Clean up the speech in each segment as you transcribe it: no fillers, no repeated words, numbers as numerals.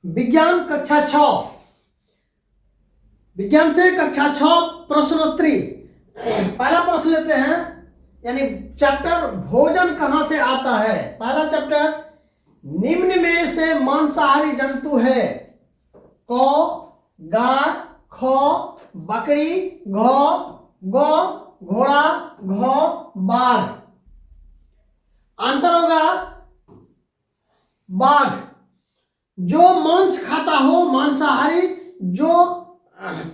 विज्ञान कक्षा 6, विज्ञान से कक्षा 6 प्रश्नोत्तरी। पहला प्रश्न लेते हैं, यानी चैप्टर भोजन कहां से आता है। पहला चैप्टर, निम्न में से मांसाहारी जंतु है। क, गाय, ख, बकरी, घ, गौ, घोड़ा, घ, बाघ। आंसर होगा बाघ। जो मांस खाता हो, मांसाहारी, जो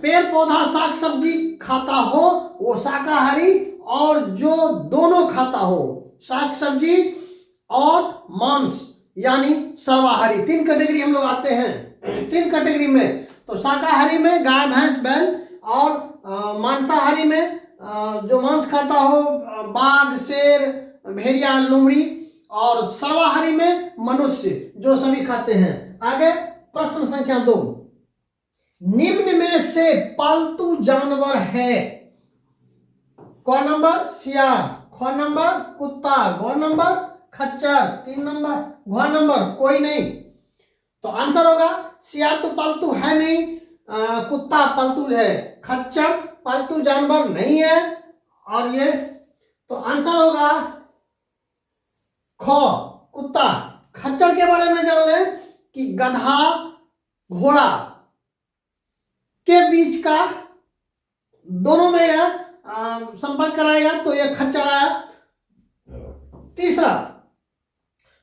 पेड़ पौधा साग सब्जी खाता हो वो शाकाहारी, और जो दोनों खाता हो साग सब्जी और मांस यानी सर्वाहारी। 3 कैटेगरी हम लोग आते हैं, 3 कैटेगरी में। तो शाकाहारी में गाय भैंस बैल, और मांसाहारी में जो मांस खाता हो बाघ शेर भेड़िया लोमड़ी, और सर्वाहारी में मनुष्य जो सभी खाते हैं। आगे प्रश्न संख्या 2, निम्न में से पालतू जानवर है। क नंबर सियार, ख नंबर कुत्ता, ग नंबर खच्चर, 3 नंबर घ नंबर कोई नहीं। तो आंसर होगा सियार तो पालतू है नहीं, कुत्ता पालतू है, खच्चर पालतू जानवर नहीं है, और ये तो आंसर होगा ख कुत्ता। खच्चर के बारे में जान लें कि गधा घोड़ा के बीच का दोनों में यह संपर्क कराएगा, तो यह खच्चर आया। तीसरा,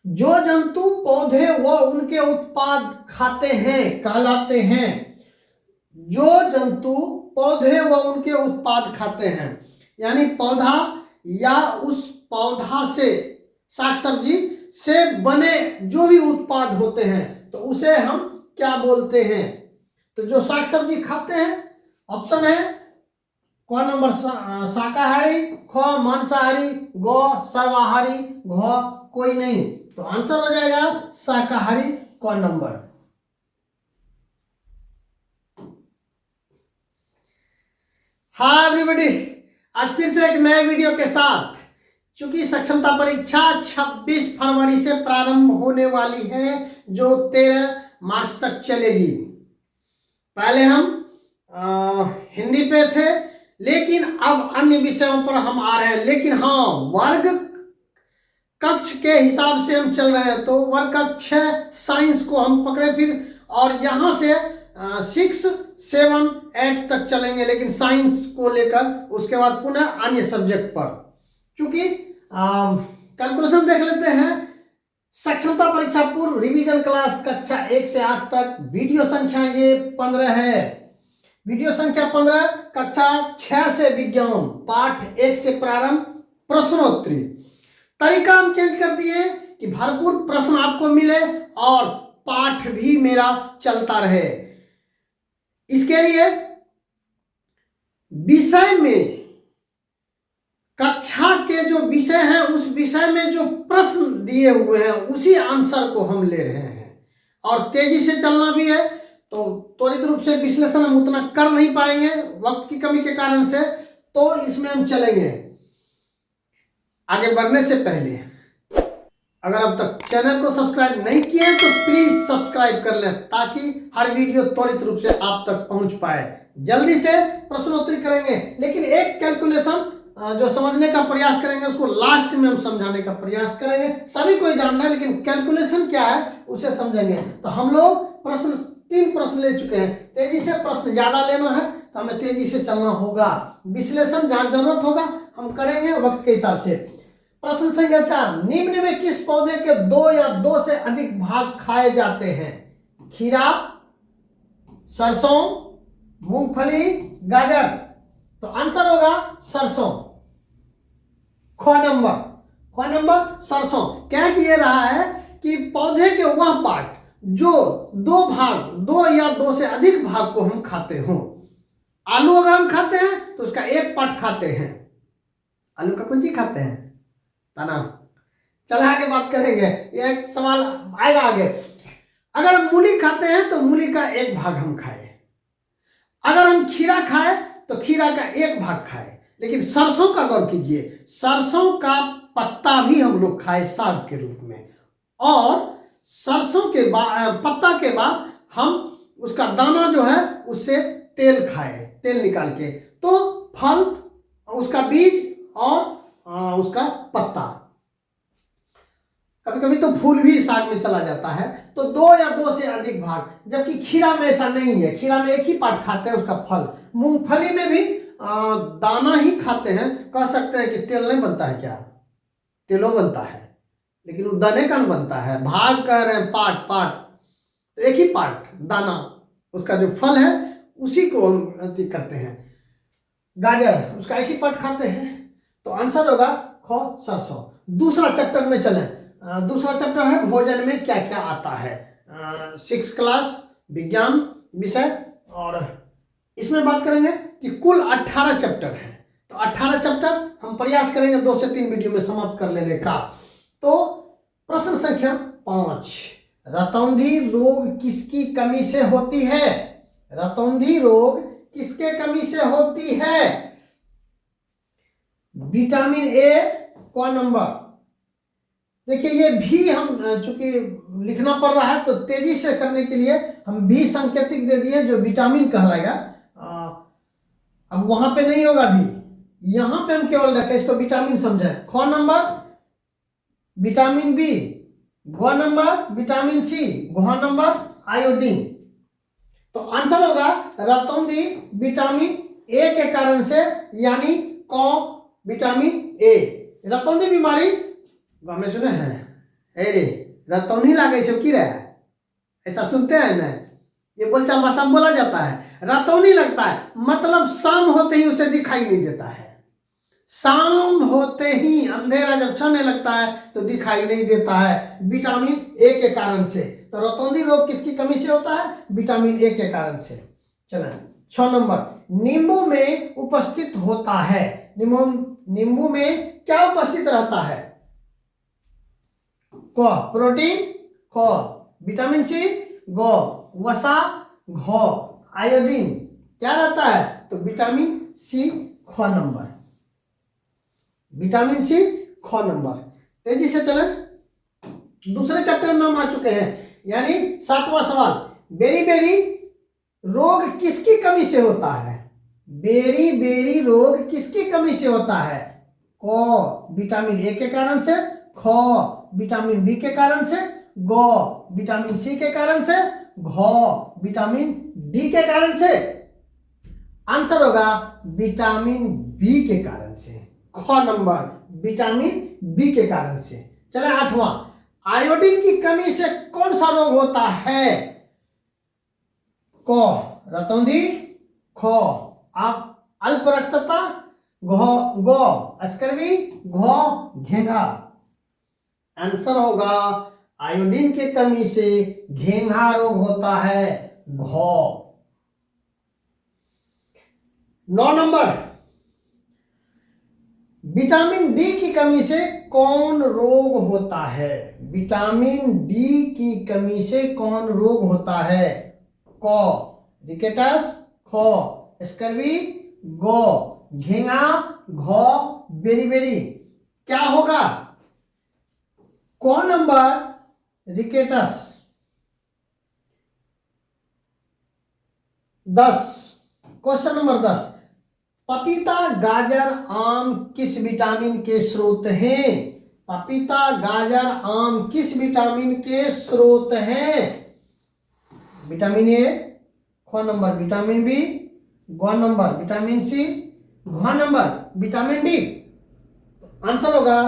जो जंतु पौधे व उनके उत्पाद खाते हैं कहलाते हैं। जो जंतु पौधे व उनके उत्पाद खाते हैं, यानी पौधा या उस पौधा से साग सब्जी से बने जो भी उत्पाद होते हैं तो उसे हम क्या बोलते हैं। तो जो साग सब्जी खाते हैं, ऑप्शन है क नंबर शाकाहारी, ख मांसाहारी, गौ सर्वाहारी, घ कोई नहीं। तो आंसर हो जाएगा शाकाहारी, क नंबर। हाय एवरीबॉडी, आज फिर से एक नए वीडियो के साथ। चूंकि सक्षमता परीक्षा 26 फरवरी से प्रारंभ होने वाली है, जो 13 मार्च तक चलेगी। पहले हम हिंदी पे थे, लेकिन अब अन्य विषयों पर हम आ रहे हैं। लेकिन हाँ, वर्ग कक्ष के हिसाब से हम चल रहे हैं, तो वर्ग कक्ष साइंस को हम पकड़े फिर, और यहाँ से 6, 7, 8 तक चलेंगे, लेकिन साइंस को लेकर। उसके बाद पुनः अन्य सब्जेक्ट पर। क्योंकि कैलकुलेशन देख लेते हैं। सक्षमता परीक्षा पूर्व रिवीजन क्लास कक्षा 1 से 8 तक, वीडियो संख्या ये 15 है। वीडियो संख्या 15, कक्षा 6 से विज्ञान पाठ 1 से प्रारंभ प्रश्नोत्तरी। तरीका हम चेंज कर दिए कि भरपूर प्रश्न आपको मिले और पाठ भी मेरा चलता रहे। इसके लिए विषय में, कक्षा के जो विषय हैं उस विषय में जो प्रश्न दिए हुए हैं उसी आंसर को हम ले रहे हैं, और तेजी से चलना भी है। तो त्वरित रूप से विश्लेषण हम उतना कर नहीं पाएंगे वक्त की कमी के कारण से, तो इसमें हम चलेंगे। आगे बढ़ने से पहले अगर अब तक चैनल को सब्सक्राइब नहीं किए तो प्लीज सब्सक्राइब कर लें, ताकि हर वीडियो त्वरित रूप से आप तक पहुंच पाए। जल्दी से प्रश्नोत्तरी करेंगे, लेकिन एक कैलकुलेशन जो समझने का प्रयास करेंगे उसको लास्ट में हम समझाने का प्रयास करेंगे। सभी को जानना है, लेकिन कैलकुलेशन क्या है उसे समझेंगे। तो हम लोग 3 प्रश्न ले चुके हैं। तेजी से प्रश्न ज्यादा लेना है तो हमें तेजी से चलना होगा। विश्लेषण जहां जरूरत होगा हम करेंगे वक्त के हिसाब से। प्रश्न संख्या 4, निम्न में किस पौधे के 2 या 2 से अधिक भाग खाए जाते हैं। खीरा, सरसों, मूंगफली, गाजर। तो आंसर होगा सरसों, ख नंबर सरसों। क्या किए रहा है कि पौधे के वह पार्ट जो 2 या 2 से अधिक भाग को हम खाते हो। आलू अगर हम खाते हैं तो उसका एक पार्ट खाते हैं। आलू का कौन चीज खाते हैं, तना। चल आगे बात करेंगे, एक सवाल आएगा आगे। अगर मूली खाते हैं तो मूली का एक भाग हम खाए। अगर हम खीरा खाए तो खीरा का एक भाग खाए। लेकिन सरसों का गौर कीजिए, सरसों का पत्ता भी हम लोग खाए साग के रूप में, और सरसों के बाद पत्ता के बाद हम उसका दाना जो है उससे तेल खाए, तेल निकाल के। तो फल, उसका बीज और उसका पत्ता, कभी कभी तो फूल भी साग में चला जाता है। तो 2 या 2 से अधिक भाग, जबकि खीरा में ऐसा नहीं है। खीरा में एक ही पार्ट खाते हैं, उसका फल। मूंगफली में भी दाना ही खाते हैं। कह सकते हैं कि तेल नहीं बनता है क्या? तेलो बनता है, लेकिन वो दाने का नहीं बनता है। भाग कह रहे हैं, पार्ट पार्ट, तो एक ही पार्ट दाना, उसका जो फल है उसी को हम करते हैं। गाजर, उसका एक ही पार्ट खाते हैं। तो आंसर होगा ख सरसों। दूसरा चैप्टर में चलें। दूसरा चैप्टर है भोजन में क्या क्या आता है। 6th क्लास विज्ञान विषय, और इसमें बात करेंगे कि कुल 18 चैप्टर हैं। तो 18 चैप्टर हम प्रयास करेंगे 2 से 3 वीडियो में समाप्त कर लेने का। तो प्रश्न संख्या 5, रतौंधी रोग किसकी कमी से होती है? रतौंधी रोग किसके कमी से होती है? विटामिन ए कौन नंबर? देखिए ये भी हम चूंकि लिखना पड़ रहा है तो तेजी से करने के लिए हम भी सांकेतिक दे दिए जो विटामिन कहलाएगा। अब वहां पे नहीं होगा भी, यहां पे हम केवल रखें, इसको विटामिन समझे। ख नंबर विटामिन बी, ग नंबर विटामिन सी, घ नंबर आयोडीन। तो आंसर होगा रतौंधी विटामिन ए के कारण से, यानी क विटामिन ए। रतौंधी बीमारी में सुने हैं, अरे रतौनी लागे से की रहा है, ऐसा सुनते हैं ना, ये बोलचाल भाषा में बोला जाता है। रतौनी लगता है मतलब शाम होते ही उसे दिखाई नहीं देता है। शाम होते ही, अंधेरा जब छाने लगता है तो दिखाई नहीं देता है, विटामिन ए के कारण से। तो रतौंधी रोग किसकी कमी से होता है? विटामिन ए के कारण से। चलो 6 नंबर, नींबू में उपस्थित होता है। नींबू में क्या उपस्थित रहता है? क प्रोटीन, ख विटामिन सी, ग वसा, घ आयोडीन। क्या रहता है? तो विटामिन सी, ख नंबर। विटामिन सी, ख नंबर। तेजी से चले, दूसरे चैप्टर में हम आ चुके हैं, यानी 7वां सवाल, बेरी बेरी रोग किसकी कमी से होता है? बेरी बेरी रोग किसकी कमी से होता है? क विटामिन ए के कारण से, ख विटामिन बी के कारण से, ग विटामिन सी के कारण से, घ विटामिन डी के कारण से। आंसर होगा विटामिन बी के कारण से। ख नंबर विटामिन बी के कारण से। चले 8वां, आयोडीन की कमी से कौन सा रोग होता है? क रतौंधी, ख अल्प रक्तता, ग स्कर्वी, घ घेंघा। आंसर होगा आयोडीन की कमी से घेंघा रोग होता है, घ। 9 नंबर, विटामिन डी की कमी से कौन रोग होता है? विटामिन डी की कमी से कौन रोग होता है? क रिकेटस, ख स्कर्वी, ग घेंघा, घ बेरी। क्या होगा? कौन नंबर रिकेटस। 10, क्वेश्चन नंबर 10, पपीता गाजर आम किस विटामिन के स्रोत हैं? पपीता गाजर आम किस विटामिन के स्रोत हैं? विटामिन ए, ख नंबर विटामिन बी, ग नंबर विटामिन सी, घ नंबर विटामिन डी। आंसर होगा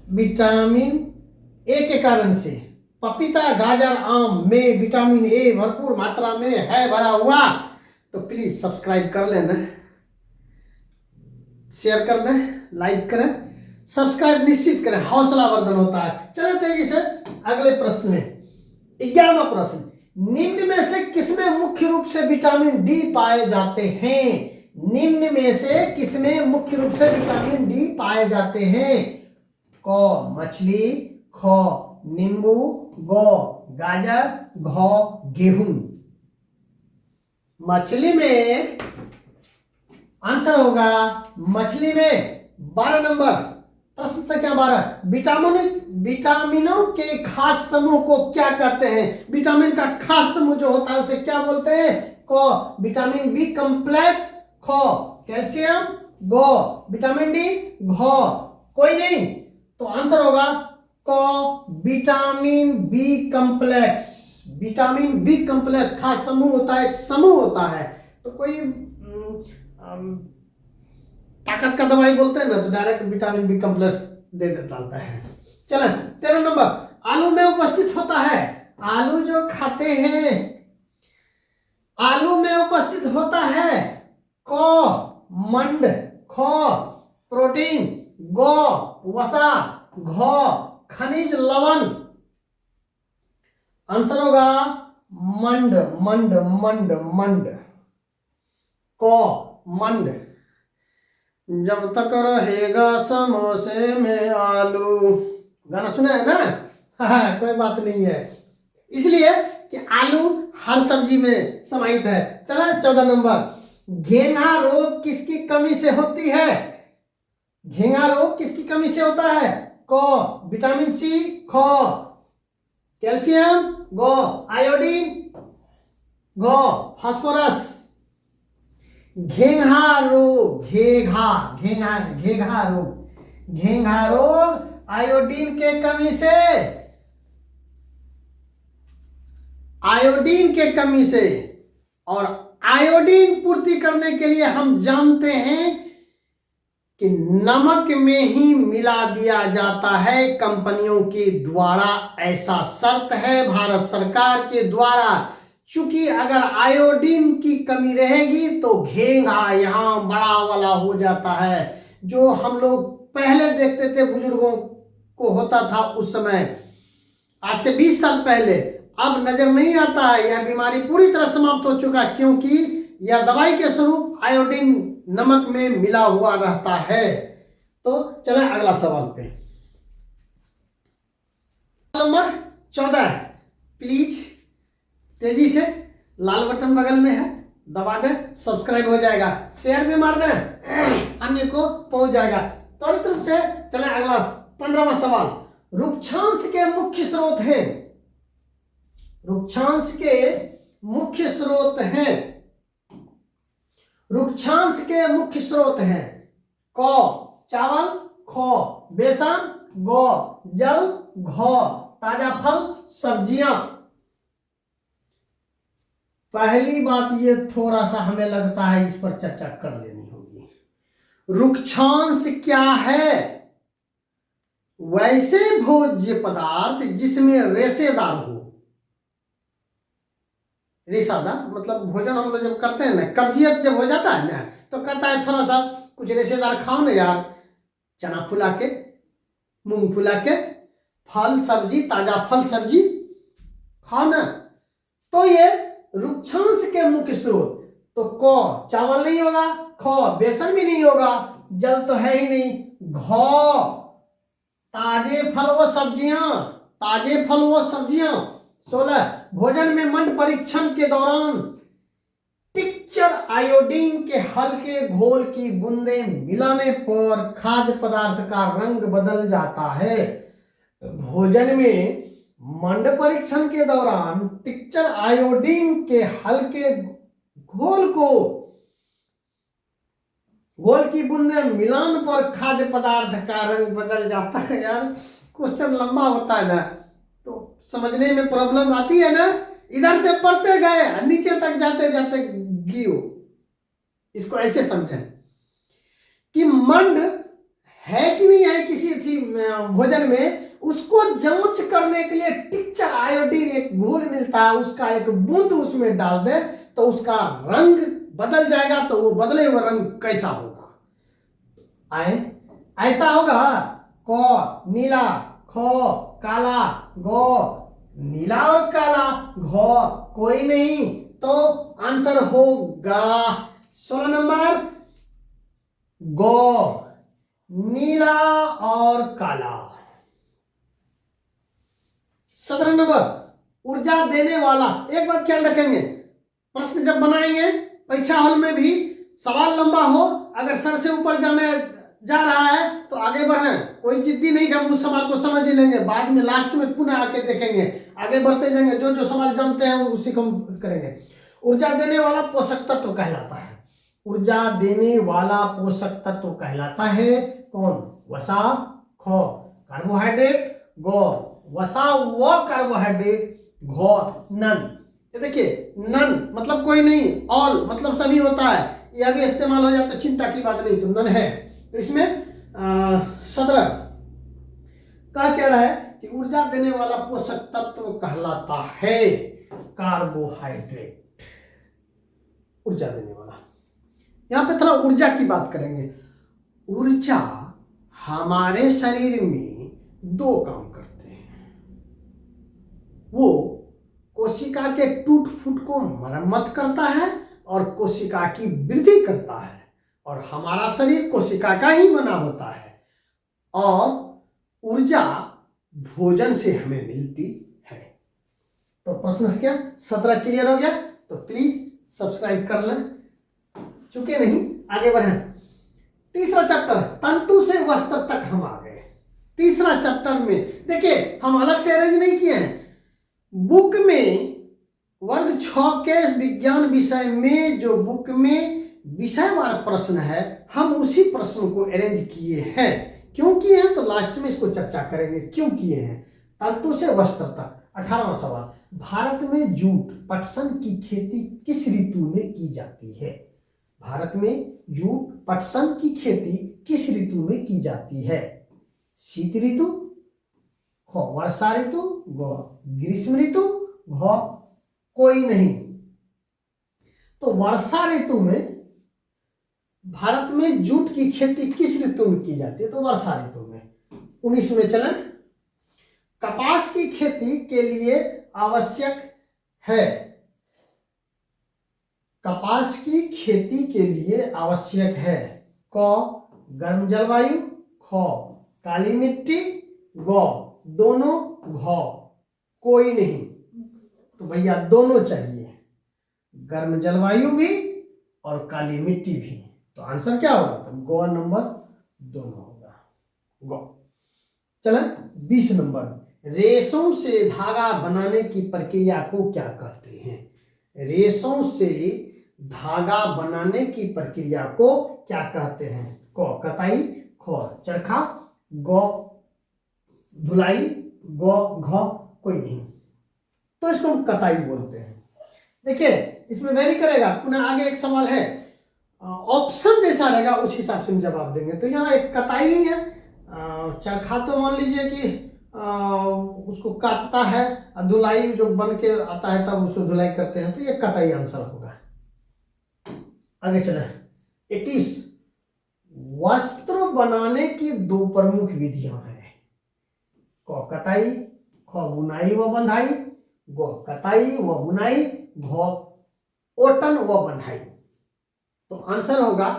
विटामिन ए के कारण से। पपीता गाजर आम में विटामिन ए भरपूर मात्रा में है भरा हुआ। तो प्लीज सब्सक्राइब कर लेना, शेयर कर दें, लाइक करें, सब्सक्राइब निश्चित करें, हौसला वर्धन होता है। चलो तेजी से अगले प्रश्न में। 11वां प्रश्न, निम्न में से किसमें मुख्य रूप से विटामिन डी पाए जाते हैं? निम्न में से किसमें मुख्य रूप से विटामिन डी पाए जाते हैं? क मछली, ख नींबू, ग गाजर, घ गेहूं। मछली में आंसर होगा मछली में 12 नंबर प्रश्न संख्या 12, विटामिनों के खास समूह को क्या कहते हैं? विटामिन का खास समूह जो होता है उसे क्या बोलते हैं? क विटामिन बी कॉम्प्लेक्स, ख कैल्शियम, ग विटामिन डी, घ कोई नहीं, तो आंसर होगा क vitamin B complex. Vitamin B complex खास समूह होता है, एक समूह होता है। तो कोई ताकत का दवाई बोलते हैं ना, तो डायरेक्ट विटामिन बी कॉम्प्लेक्स दे देता है। चलो 13 नंबर, आलू में उपस्थित होता है। आलू जो खाते हैं, आलू में उपस्थित होता है क मंड, ख प्रोटीन, ग वसा, घ खनिज लवण। आंसर होगा मंड, मंड मंड मंड, क मंड। जब तक रहेगा समोसे में आलू, गाना सुना है ना? हाँ, कोई बात नहीं है, इसलिए कि आलू हर सब्जी में समाहित है। चला 14 नंबर, घेंघा रोग किसकी कमी से होती है? घेंघा रोग किसकी कमी से होता है? क विटामिन सी, ख कैल्शियम, ग आयोडीन, घ फास्फोरस। घेंघा रोग, घेंघा रोग आयोडीन के कमी से, आयोडीन के कमी से। और आयोडीन पूर्ति करने के लिए हम जानते हैं कि नमक में ही मिला दिया जाता है कंपनियों के द्वारा, ऐसा शर्त है भारत सरकार के द्वारा। चूंकि अगर आयोडीन की कमी रहेगी तो घेंघा यहाँ बड़ा वाला हो जाता है, जो हम लोग पहले देखते थे बुजुर्गों को होता था उस समय, आज से 20 साल पहले। अब नजर नहीं आता है, यह बीमारी पूरी तरह समाप्त हो चुका, क्योंकि यह दवाई के स्वरूप आयोडीन नमक में मिला हुआ रहता है। तो चले अगला सवाल पे। नंबर 14, प्लीज तेजी से, लाल बटन बगल में है, दबा दे, सब्सक्राइब हो जाएगा, शेयर भी मार दे, अन्य को पहुंच जाएगा। त्वरित रूप से चले अगला 15वां सवाल। रुक्षांश के मुख्य स्रोत हैं, रुक्षांश के मुख्य स्रोत हैं, रुक्षांश के मुख्य स्रोत हैं क चावल, ख बेसन, ग जल, घ ताजा फल सब्जियां। पहली बात ये थोड़ा सा हमें लगता है इस पर चर्चा कर लेनी होगी। रुक्षांश क्या है? वैसे भोज्य पदार्थ जिसमें रेशेदार हो, रेशेदार मतलब भोजन हम लोग जब करते हैं ना, कब्जियत जब हो जाता है ना, तो कहता है थोड़ा सा कुछ रेशेदार खाओ ना यार, चना फुला के, मूंग फुला के, फल सब्जी, ताजा फल सब्जी खाओ ना। तो ये रुक्षांश के मुख्य स्रोत। तो क चावल नहीं होगा, ख बेसन भी नहीं होगा, जल तो है ही नहीं, घ ताजे फल व सब्जियां, ताजे फल व सब्जियां। 16 भोजन में मंड परीक्षण के दौरान टिक्चर आयोडीन के हल्के घोल की बूंदें मिलाने पर खाद्य पदार्थ का रंग बदल जाता है। भोजन में मंड परीक्षण के दौरान टिक्चर आयोडीन के हल्के घोल की बूंदें मिलान पर खाद्य पदार्थ का रंग बदल जाता है। यार क्वेश्चन लंबा होता है ना, तो समझने में प्रॉब्लम आती है ना। इधर से पढ़ते गए, नीचे तक जाते जाते गियो। इसको ऐसे समझें कि मंड है कि नहीं है किसी थी भोजन में, उसको जांच करने के लिए टिक्चर आयोडीन एक घोल मिलता है, उसका एक बूंद उसमें डाल दे तो उसका रंग बदल जाएगा। तो वो बदले हुए रंग कैसा होगा? ऐसा होगा क नीला, ख काला, ग नीला और काला, घ कोई नहीं, तो आंसर होगा 16 नंबर ग नीला और काला। 17 नंबर ऊर्जा देने वाला। एक बात ख्याल रखेंगे, प्रश्न जब बनाएंगे परीक्षा हॉल में भी, सवाल लंबा हो, अगर सर से ऊपर जाने जा रहा है तो आगे बढ़ें, कोई जिद्दी नहीं कि हम उस सवाल को समझ ही लेंगे, बाद में लास्ट में पुनः आके देखेंगे, आगे बढ़ते जाएंगे, जो जो सवाल जानते हैं उसी को हम करेंगे। ऊर्जा देने वाला पोषक तत्व कहलाता है, ऊर्जा देने वाला पोषक तत्व कहलाता है कौन? वसा, ख कार्बोहाइड्रेट, गौ वसा व कार्बोहाइड्रेट, घ नन। ये देखिए नन मतलब कोई नहीं, ऑल मतलब सभी होता है, यह भी इस्तेमाल हो जाता है, चिंता की बात नहीं, तो नन है। तो इसमें सदर कह क्या रहा है कि ऊर्जा देने वाला पोषक तत्व कहलाता है कार्बोहाइड्रेट, ऊर्जा देने वाला। यहां पे थोड़ा ऊर्जा की बात करेंगे। ऊर्जा हमारे शरीर में दो काम करते हैं, वो कोशिका के टूट फूट को मरम्मत करता है और कोशिका की वृद्धि करता है, और हमारा शरीर कोशिका का ही बना होता है, और ऊर्जा भोजन से हमें मिलती है। तो प्रश्न क्या 17 क्लियर हो गया? तो प्लीज सब्सक्राइब कर लें, चुके नहीं, आगे बढ़ें। तीसरा चैप्टर तंतु से वस्त्र तक हम आ गए। तीसरा चैप्टर में देखिए हम अलग से अरेंज नहीं किए हैं, बुक में वर्ग 6 के विज्ञान विषय में जो बुक में विषयवार प्रश्न है हम उसी प्रश्न को अरेंज किए हैं। क्यों किए हैं तो लास्ट में इसको चर्चा करेंगे क्यों किए हैं। तंतु से वस्त्र तक 18वां सवाल, भारत में जूट पटसन की खेती किस ऋतु में की जाती है? भारत में जूट पटसन की खेती किस ऋतु में की जाती है? शीत ऋतु, ख वर्षा ऋतु, ग ग्रीष्म ऋतु, घ कोई नहीं। तो वर्षा ऋतु में भारत में जूट की खेती किस ऋतु में की जाती है? तो वर्षा ऋतु में। 19 में चलें, कपास की खेती के लिए आवश्यक है, कपास की खेती के लिए आवश्यक है क गर्म जलवायु, ख काली मिट्टी, ग दोनों, घ कोई नहीं। तो भैया दोनों चाहिए, गर्म जलवायु भी और काली मिट्टी भी। तो आंसर क्या होगा? तो ग नंबर दोनों होगा, ग। चले 20 नंबर, रेशों से धागा बनाने की प्रक्रिया को क्या कहते हैं? रेशों से धागा बनाने की प्रक्रिया को क्या कहते हैं? क कताई, ख चरखा, ग धुलाई, ग घ कोई नहीं। तो इसको हम कताई बोलते हैं। देखिए इसमें वेरी करेगा, पुनः आगे एक सवाल है, ऑप्शन जैसा रहेगा उस हिसाब से हम जवाब देंगे। तो यहाँ एक कताई है, चरखा तो मान लीजिए कि उसको काटता है, धुलाई जो बन के आता है तब उसको धुलाई करते हैं, तो ये कताई आंसर होगा। आगे चले 21, वस्त्र बनाने की दो प्रमुख विधियां हैं, क कताई, ख बुनाई व बंधाई, ग कताई व बुनाई, घ ओटन व बंधाई। तो आंसर होगा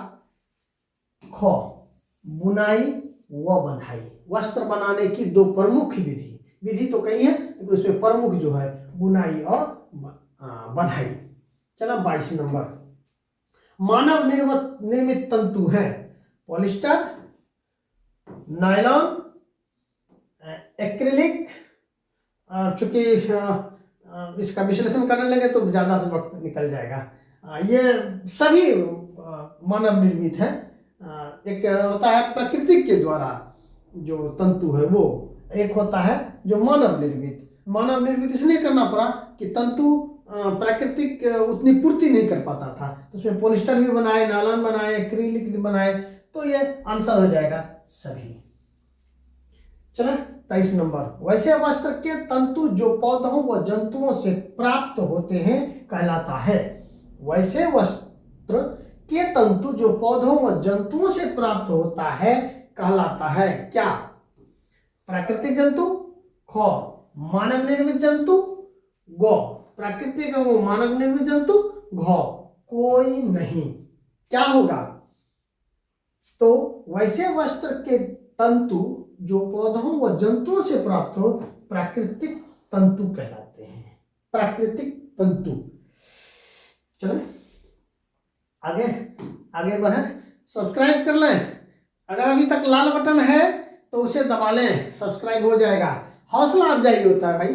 ख बुनाई व बंधाई। वस्त्र बनाने की दो प्रमुख विधि, विधि तो कई है लेकिन उसमें प्रमुख जो है बुनाई और बंधाई। चला 22 नंबर, मानव निर्मित तंतु है पॉलिस्टर, नायलॉन, एक्रिलिक। चूंकि इसका विश्लेषण करने लगे तो ज़्यादा से वक्त निकल जाएगा। ये सभी मानव निर्मित है। एक होता है प्रकृति के द्वारा जो तंतु है वो, एक होता है जो मानव निर्मित। मानव निर्मित इसलिए करना पड़ा कि तंतु प्राकृतिक उतनी पूर्ति नहीं कर पाता था, तो उसमें पॉलिस्टर भी बनाए, नायलॉन बनाए, एक्रिलिक बनाए, तो ये आंसर हो जाएगा सभी। चला 23 नंबर, वैसे वस्त्र के तंतु जो पौधों व जंतुओं से प्राप्त होते हैं कहलाता है। वैसे वस्त्र के तंतु जो पौधों व जंतुओं से प्राप्त होता है कहलाता है क्या? प्राकृतिक जंतु, ख मानव निर्मित जंतु, ग प्राकृतिक व मानव निर्मित जंतु, घ कोई नहीं। क्या होगा? तो वैसे वस्त्र के तंतु जो पौधों व जंतुओं से प्राप्त हो प्राकृतिक तंतु कहलाते हैं, प्राकृतिक तंतु। चलो आगे आगे बढ़े, सब्सक्राइब कर लें, अगर अभी तक लाल बटन है तो उसे दबा लें, सब्सक्राइब हो जाएगा। हौसला अफजाई होता है भाई।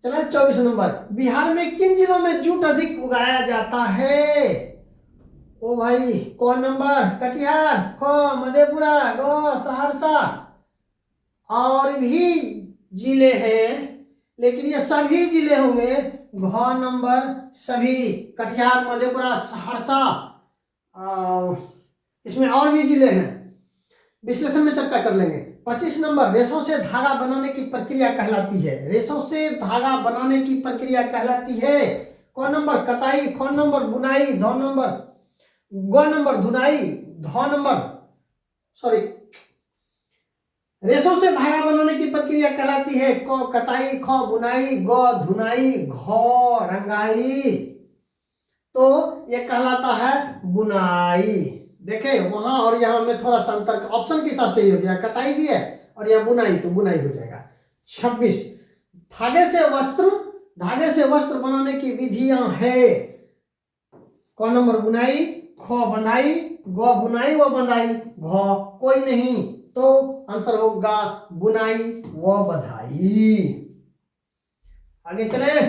चला 24 नंबर, बिहार में किन जिलों में जूट अधिक उगाया जाता है? ओ भाई, कौन नंबर? कटिहार, ख मधेपुरा, ग सहरसा। और भी जिले हैं लेकिन ये सभी जिले होंगे। घ नंबर सभी, कटिहार, मधेपुरा, सहरसा। इसमें और भी जिले हैं, विश्लेषण में चर्चा कर लेंगे। 25 नंबर, रेशों से धागा बनाने की प्रक्रिया कहलाती है। रेशों से धागा बनाने की प्रक्रिया कहलाती है। कौन नंबर? कताई, ख नंबर बुनाई, ध नंबर, ग नंबर धुनाई, ध नंबर सॉरी, रेशों से धागा बनाने की प्रक्रिया कहलाती है। क कताई, ख बुनाई, ग धुनाई, घ रंगाई। तो ये कहलाता है बुनाई। देखे वहां और यहाँ में थोड़ा सा अंतर, ऑप्शन के हिसाब से ही हो गया, कताई भी है और यहाँ बुनाई, तो बुनाई हो जाएगा। 26, धागे से वस्त्र बनाने की विधियां है। कौन नंबर? बुनाई, ख बंधाई, ग बुनाई व बंधाई, घ कोई नहीं, तो आंसर होगा बुनाई व बंधाई। आगे चले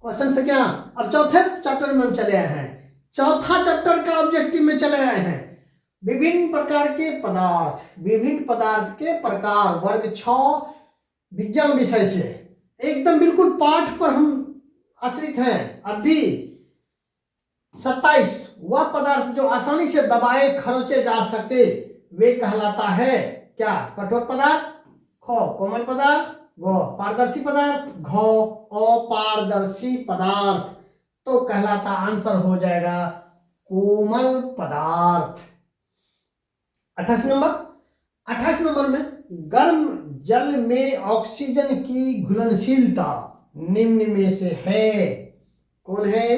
क्वेश्चन से क्या, अब चौथे चैप्टर में हम चले आए हैं। चौथा चैप्टर का ऑब्जेक्टिव में चले आए हैं। विभिन्न प्रकार के पदार्थ, विभिन्न पदार्थ के प्रकार, वर्ग 6 विज्ञान विषय से एकदम बिल्कुल पाठ पर हम आश्रित हैं। अब भी 27, वह पदार्थ जो आसानी से दबाए खरोचे जा सके वे कहलाता है क्या? कठोर पदार्थ, ख कोमल पदार्थ, ग पारदर्शी पदार्थ, घ अपारदर्शी पदार्थ। तो कहलाता, आंसर हो जाएगा कोमल पदार्थ। 28 नंबर में, गर्म जल में ऑक्सीजन की घुलनशीलता निम्न में से है। कौन है?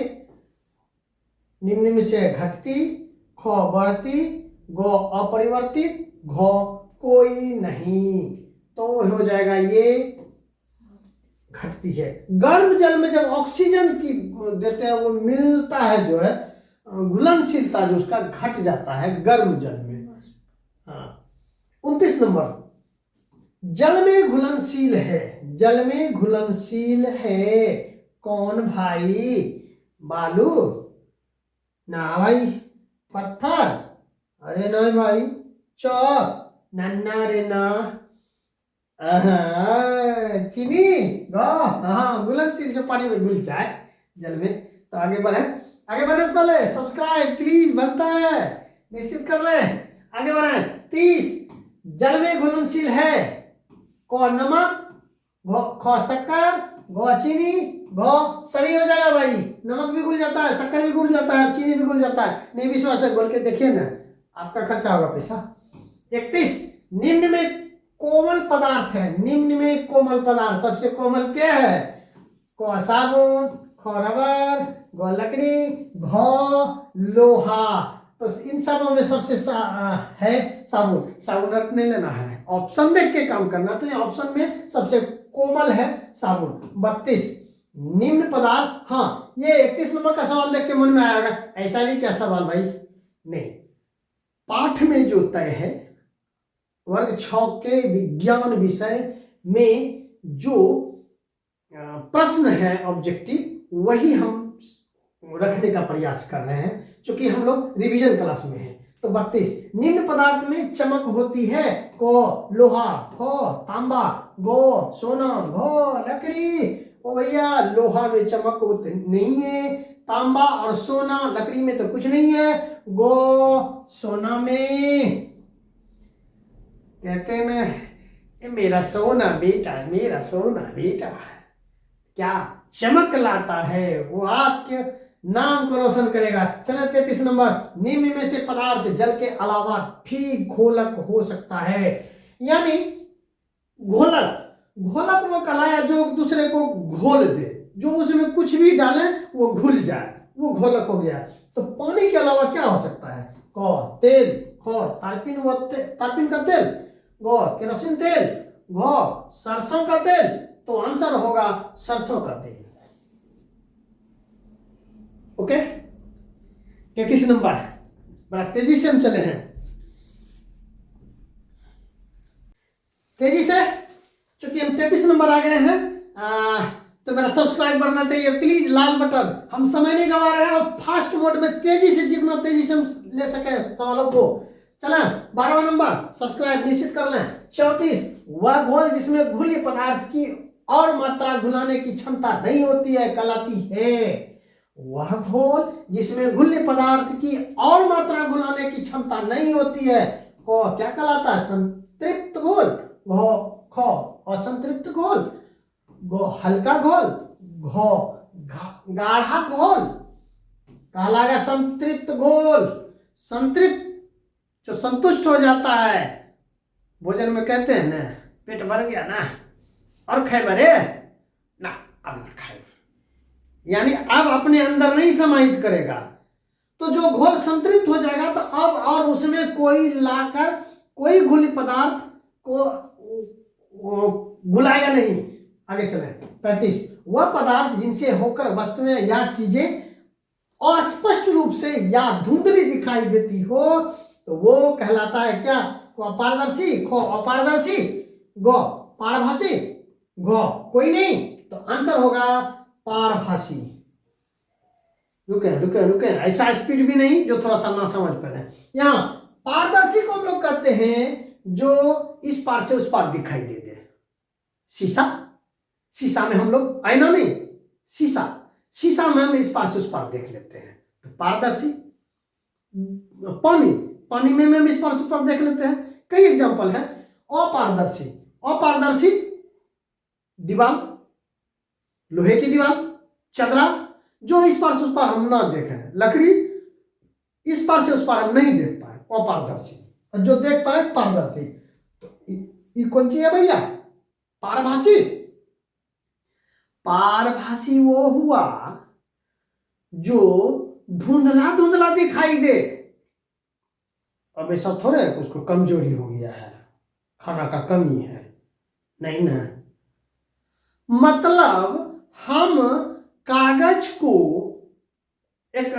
निम्न में से घटती, ख बढ़ती, ग अपरिवर्तित, घ कोई नहीं। तो हो जाएगा ये घटती है। गर्म जल में जब ऑक्सीजन की देते हैं वो मिलता है, जो है घुलनशीलता जो उसका घट जाता है गर्म जल में। हाँ। 29 नंबर, जल में घुलनशील है, जल में घुलनशील है। कौन भाई? बालू? ना भाई। पत्थर? अरे नहीं भाई। चौक? नन्ना रे ना। चीनी? हाँ, घुलनशील जो पानी में घुल जाए जल में। तो आगे बढ़े से पहले सब्सक्राइब प्लीज बनता है, निश्चित कर ले। आगे बढ़े। 30, जल में घुलनशील है। क नमक, ख शक्कर, ग चीनी, घ सभी हो जाएगा भाई। नमक भी घुल जाता है, शक्कर भी घुल जाता है, चीनी भी घुल जाता है। नहीं विश्वास है, बोल के देखिए ना, आपका खर्चा होगा पैसा। 31, निम्न में कोमल पदार्थ है। निम्न में कोमल पदार्थ सबसे कोमल क्या है? क साबुन, ख रबर, ग लकड़ी, घ लोहा। तो इन सबों में सबसे है साबुन। साबुन रख नहीं लेना है, ऑप्शन देख के काम करना। तो ये ऑप्शन में सबसे कोमल है साबुन। 32, निम्न पदार्थ, हाँ ये 31 नंबर का सवाल देख के मन में आएगा ऐसा भी क्या सवाल भाई? नहीं, पाठ में जो तय है वर्ग 6 के विज्ञान विषय में जो प्रश्न है ऑब्जेक्टिव, वही हम रखने का प्रयास कर रहे हैं, क्योंकि हम लोग रिवीजन क्लास में हैं। तो 32, निम्न पदार्थ में चमक होती है। क लोहा, ख तांबा, गो सोना, घ लकड़ी। ओ भैया, लोहा में चमक नहीं है, तांबा और सोना लकड़ी में तो कुछ नहीं है, गो सोना में कहते हैं ना, ये मेरा सोना बेटा, मेरा सोना बेटा क्या चमक लाता है, वो आपके नाम को रोशन करेगा। चलो 33 नंबर, निम्न में से पदार्थ जल के अलावा भी घोलक हो सकता है। यानी घोलक वो कहलाया जो दूसरे को घोल दे, जो उसमें कुछ भी डाले वो घुल जाए, वो घोलक हो गया। तो पानी के अलावा क्या हो सकता है? क तेल, ख तारपीन का तेल, ग केरोसिन तेल, घ सरसों का तेल। तो आंसर होगा सरसों का तेल। ओके, 33 नंबर, बड़ा तेजी से हम चले हैं। तेजी से, चूंकि हम 33 नंबर आ गए हैं, तो मेरा सब्सक्राइब बढ़ना चाहिए प्लीज, लाल बटन। हम समय नहीं गंवा रहे हैं और फास्ट मोड में तेजी से, जितना तेजी से हम ले सके सवालों को। चलें 12वां नंबर, सब्सक्राइब निश्चित कर लें। 34, वह घोल जिसमें घुली पदार्थ की और मात्रा घुलाने की क्षमता नहीं होती है कहलाती है। वह घोल जिसमें घुली पदार्थ की और मात्रा घुलाने की क्षमता नहीं होती है वो क्या कहलाता है? संतृप्त घोल। खो असंतृप्त घोल, गो हल्का घोल, घो गाढ़ा घोल कहलाएगा संतृप्त घोल। संतृप्त जो संतुष्ट हो जाता है, भोजन में कहते हैं ना, पेट भर गया ना और खाए भरे ना, अब ना खाए, यानी अब अपने अंदर नहीं समाहित करेगा। तो जो घोल संतृप्त हो जाएगा तो अब और उसमें कोई लाकर कोई घुली पदार्थ को घुलाएगा नहीं। आगे चले 35, वह पदार्थ जिनसे होकर वस्तुएं या चीजें अस्पष्ट रूप से या धुंधली दिखाई देती हो तो वो कहलाता है क्या? अपारदर्शी। खो अपारदर्शी, गो पारभासी, गो कोई नहीं, तो आंसर होगा पारभासी। रुके रुके रुके, ऐसा स्पीड भी नहीं जो थोड़ा सा ना समझ पाए। यहाँ पारदर्शी को हम लोग कहते हैं जो इस पार से उस पार दिखाई दे दे। शीशा, शीशा में हम लोग, आईना नहीं, शीशा, शीशा में हम इस पार से उस पार देख लेते हैं, तो पारदर्शी। पानी, पानी में हम इस पार से उस पार देख लेते हैं। कई एग्जांपल है। अपारदर्शी, अपारदर्शी दीवार, लोहे की दीवार, चदरा, जो इस पार से उस पार हम ना देखें। लकड़ी, इस पार से उस पार हम नहीं देख पाए, अपारदर्शी। और जो देख पाए पारदर्शी। तो ये कौन सी है भैया? पारभासी। पारभासी वो हुआ जो धुंधला धुंधला दिखाई दे। अब ऐसा थोड़े उसको कमजोरी हो गया है, खाना का कमी है, नहीं ना। मतलब हम कागज को एक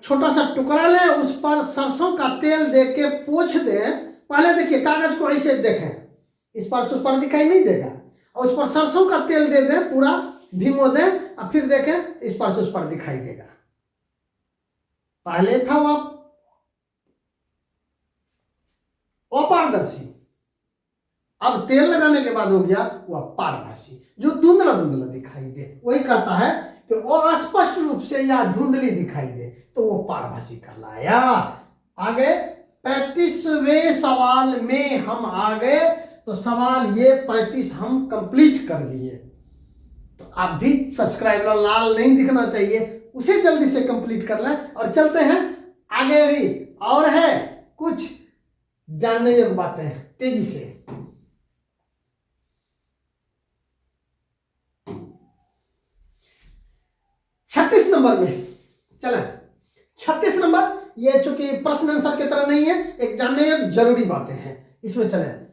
छोटा सा टुकड़ा लें, उस पर सरसों का तेल दे के पोंछ दें। पहले देखिए कागज को ऐसे देखें, इस पर से उस पर दिखाई नहीं देगा, और उस पर सरसों का तेल दे दें, पूरा भिगो दें, और फिर देखें इस पर से उस पर दिखाई देगा। पहले था वह अपारदर्शी, अब तेल लगाने के बाद हो गया वह पारभासी, जो धुंधला धुंधला दिखाई दे। वही कहता है कि वो अस्पष्ट रूप से या धुंधली दिखाई दे तो वो पारभासी कहलाया। आगे 35वें सवाल में हम आ गए, तो सवाल ये 35 हम कंप्लीट कर लिए। तो आप भी सब्सक्राइब लाल नहीं दिखना चाहिए, उसे जल्दी से कंप्लीट कर लें। और चलते हैं आगे, भी और है कुछ जानने योग्य बातें, तेजी से। छत्तीस नंबर में चलें। 36 नंबर, ये चूंकि प्रश्न आंसर की तरह नहीं है, एक जानने योग्य जरूरी बातें हैं, इसमें चलें।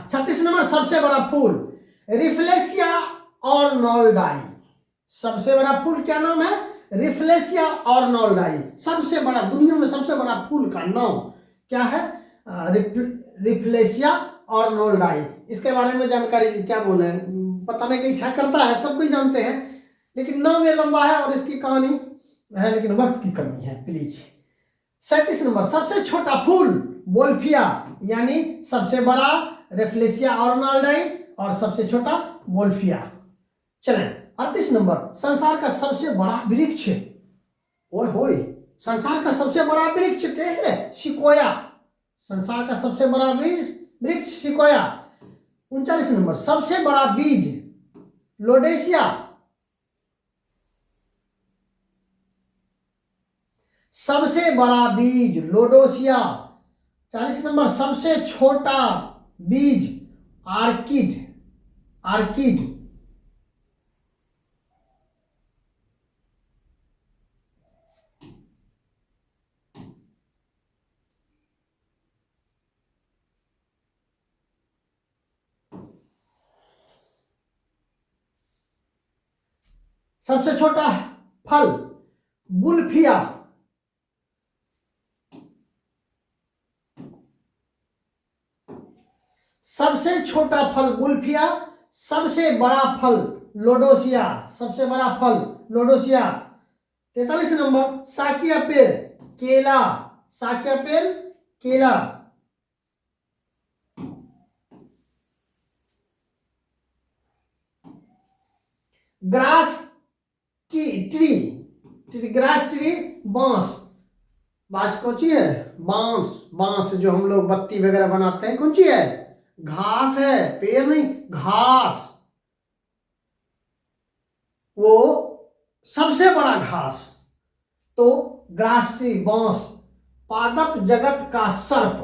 36 नंबर, सबसे बड़ा फूल रिफ्लेशिया ऑर्नोल्डाई। सबसे बड़ा फूल क्या नाम है? रिफ्लेशिया ऑर्नोल्डाई। सबसे बड़ा, दुनिया में सबसे बड़ा फूल का नाम क्या है? रिफ्लेशिया ऑर्नोल्डाई। इसके बारे में जानकारी क्या बोले, बताने की इच्छा करता है, सब कोई जानते हैं, लेकिन नाम ये लंबा है और इसकी कहानी है, लेकिन वक्त की कमी है प्लीज। 37 नंबर, सबसे छोटा फूल वोल्फिया, यानी सबसे बड़ा रेफ्लेशिया ऑर्नोल्डाई और सबसे छोटा वोल्फिया। चलें 38 नंबर, संसार का सबसे बड़ा वृक्ष, ओए होए, संसार का सबसे बड़ा वृक्ष क्या है? सिकोया। संसार का सबसे बड़ा वृक्ष सिकोया। 39 नंबर, सबसे बड़ा बीज लोडेसिया। सबसे बड़ा बीज लोडोसिया। 40 नंबर, सबसे छोटा बीज आर्किड। आर्किड। सबसे छोटा फल बुल्फिया। सबसे छोटा फल गुल्फिया, सबसे बड़ा फल लोडोसिया, सबसे बड़ा फल लोडोसिया। 43 नंबर साकिया पेड़ केला, साकिया पेड़ केला। ग्रास ट्री, ग्रास ट्री बांस, बांस कौन सी है? बांस, बांस जो हम लोग बत्ती वगैरह बनाते हैं कौन सी है? घास है, पेड़ नहीं, घास। वो सबसे बड़ा घास, तो ग्रास ट्री बांस। पादप जगत का सर्प,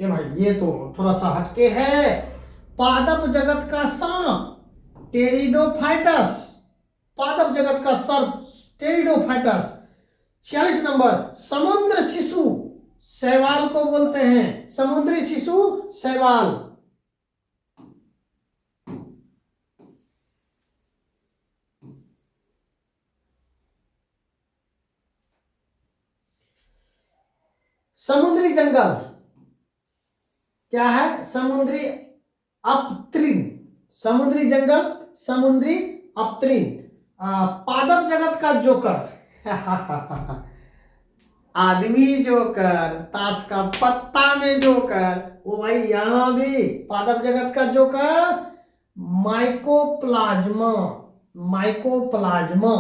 ये भाई ये तो थोड़ा सा हटके है। पादप जगत का सांप टेरिडोफाइटस, पादप जगत का सर्प टेरिडोफाइटस। 46 नंबर समुद्र शिशु शैवाल को बोलते हैं, समुद्री शिशु शैवाल। समुद्री जंगल क्या है? समुद्री अपतृण, समुद्री जंगल समुद्री अपतृण। पादप जगत का जोकर आदमी जोकर, ताश का पत्ता में जोकर, वो भाई यहां भी पादप जगत का जोकर माइकोप्लाज्मा, माइकोप्लाज्मा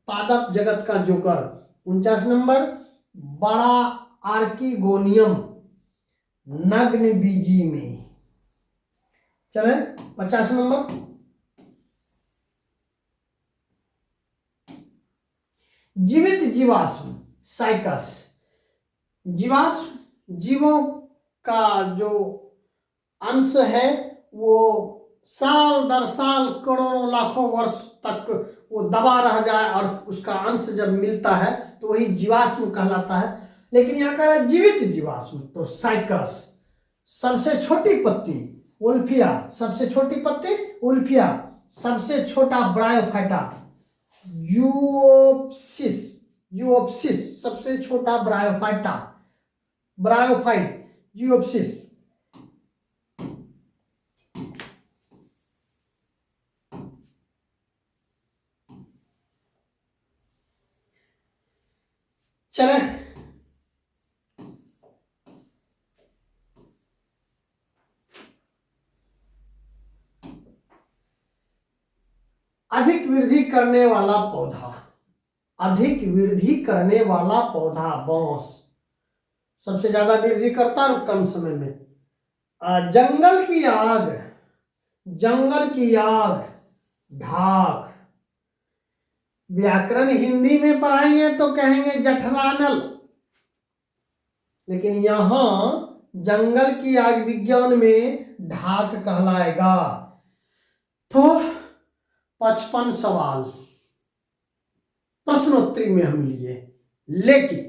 पादप जगत का जोकर। 49 नंबर बड़ा आर्किगोनियम नग्न बीजी में। चले 50 नंबर जीवित जीवाश्म साइकस, जीवाश्म जीवों का जो अंश है वो साल दर साल करोड़ों लाखों वर्ष तक वो दबा रह जाए और उसका अंश जब मिलता है तो वही जीवाश्म कहलाता है। लेकिन यहाँ कह रहा है जीवित जीवाश्म, तो साइकस। सबसे छोटी पत्ती उल्फिया, सबसे छोटी पत्ती उल्फिया। सबसे छोटा ब्रायोफाइटा यूओप्सिस, यूओप्सिस सबसे छोटा ब्रायोफाइटा, ब्रायोफाइट यूओप्सिस। चले अधिक वृद्धि करने वाला पौधा, अधिक वृद्धि करने वाला पौधा बांस सबसे ज्यादा वृद्धि करता है कम समय में। जंगल की आग, जंगल की आग ढाक। व्याकरण हिंदी में पढ़ाएंगे तो कहेंगे जठरानल, लेकिन यहां जंगल की आग विज्ञान में ढाक कहलाएगा। तो 55 सवाल प्रश्नोत्तरी में हम लिए, लेकिन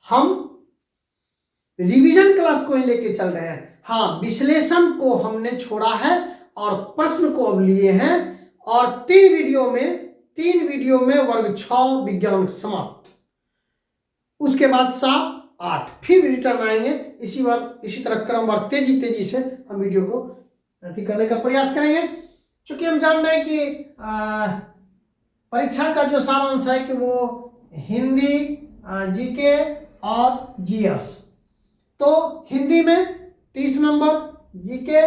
हम रिवीजन क्लास को ही लेके चल रहे हैं। हाँ, विश्लेषण को हमने छोड़ा है और प्रश्न को अब लिए हैं, और 3 वीडियो में वर्ग 6 विज्ञान समाप्त। उसके बाद 7, 8 फिर रिटर्न आएंगे। इसी तरह क्रमवार तेजी से हम वीडियो को करने का प्रयास करेंगे। चूंकि हम जान रहे हैं कि परीक्षा का जो सारांश है कि वो हिंदी, जीके और जीएस। तो हिंदी में 30 नंबर, जीके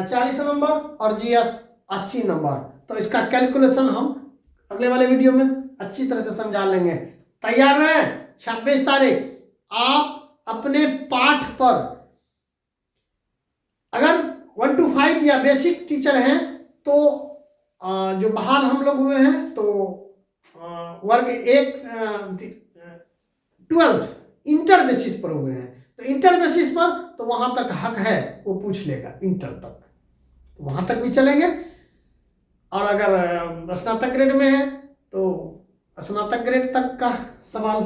40 नंबर और जीएस 80 नंबर। तो इसका कैलकुलेशन हम अगले वाले वीडियो में अच्छी तरह से समझा लेंगे। तैयार रहे। 26 तारीख आप अपने पाठ पर अगर 1 to 5 या बेसिक टीचर हैं तो जो बहाल हम लोग हुए हैं तो वर्ग 1 12 इंटर बेसिस पर हुए हैं, तो इंटर बेसिस पर तो वहां तक हक है, वो पूछ लेगा इंटर तक, तो वहां तक भी चलेंगे। और अगर स्नातक ग्रेड में है तो स्नातक ग्रेड तक का सवाल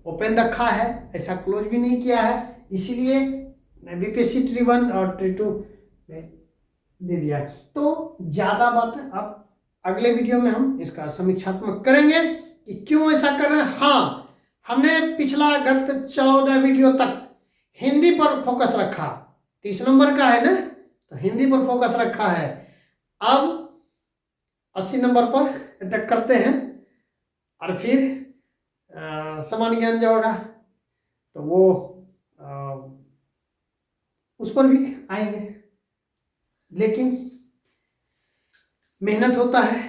ओपन रखा है, ऐसा क्लोज भी नहीं किया है, इसीलिए बीपीएससी ट्री 1 और ट्री 2 में दे दिया है। तो ज्यादा बात अब अगले वीडियो में हम इसका समीक्षात्मक करेंगे कि क्यों ऐसा कर रहे हैं। हाँ, हमने पिछला गत 14 वीडियो तक हिंदी पर फोकस रखा, 30 नंबर का है ना, तो हिंदी पर फोकस रखा है। अब 80 नंबर पर अटैक करते हैं और फिर सामान्य ज्ञान जो होगा तो वो उस पर भी आएंगे, लेकिन मेहनत होता है।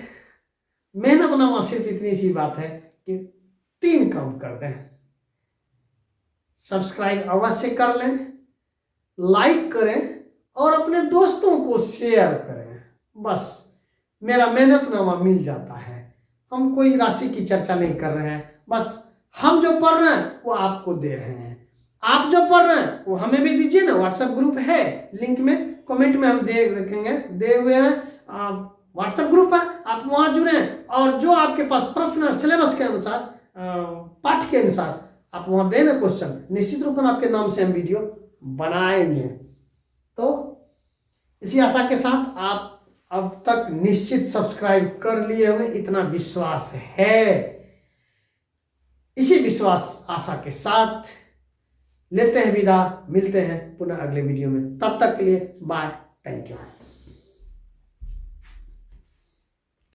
मेहनत नामा सिर्फ इतनी सी बात है कि 3 काम कर दें। सब्सक्राइब अवश्य कर लें, लाइक करें और अपने दोस्तों को शेयर करें। बस मेरा मेहनतनामा मिल जाता है। हम कोई राशि की चर्चा नहीं कर रहे हैं, बस हम जो पढ़ रहे हैं वो आपको दे रहे हैं। आप जो पढ़ रहे हैं वो हमें भी दीजिए ना। व्हाट्सएप ग्रुप है, लिंक में कमेंट में हम दे रखेंगे, दे हुए हैं। व्हाट्सएप ग्रुप है, आप वहां जुड़े और जो आपके पास प्रश्न है सिलेबस के अनुसार, पाठ के अनुसार आप वहां देना क्वेश्चन, निश्चित रूप से आपके नाम से हम वीडियो बनाएंगे। तो इसी आशा के साथ आप अब तक निश्चित सब्सक्राइब कर लिए होंगे, इतना विश्वास है। इसी विश्वास आशा के साथ लेते हैं विदा, मिलते हैं पुनः अगले वीडियो में। तब तक के लिए बाय, थैंक यू।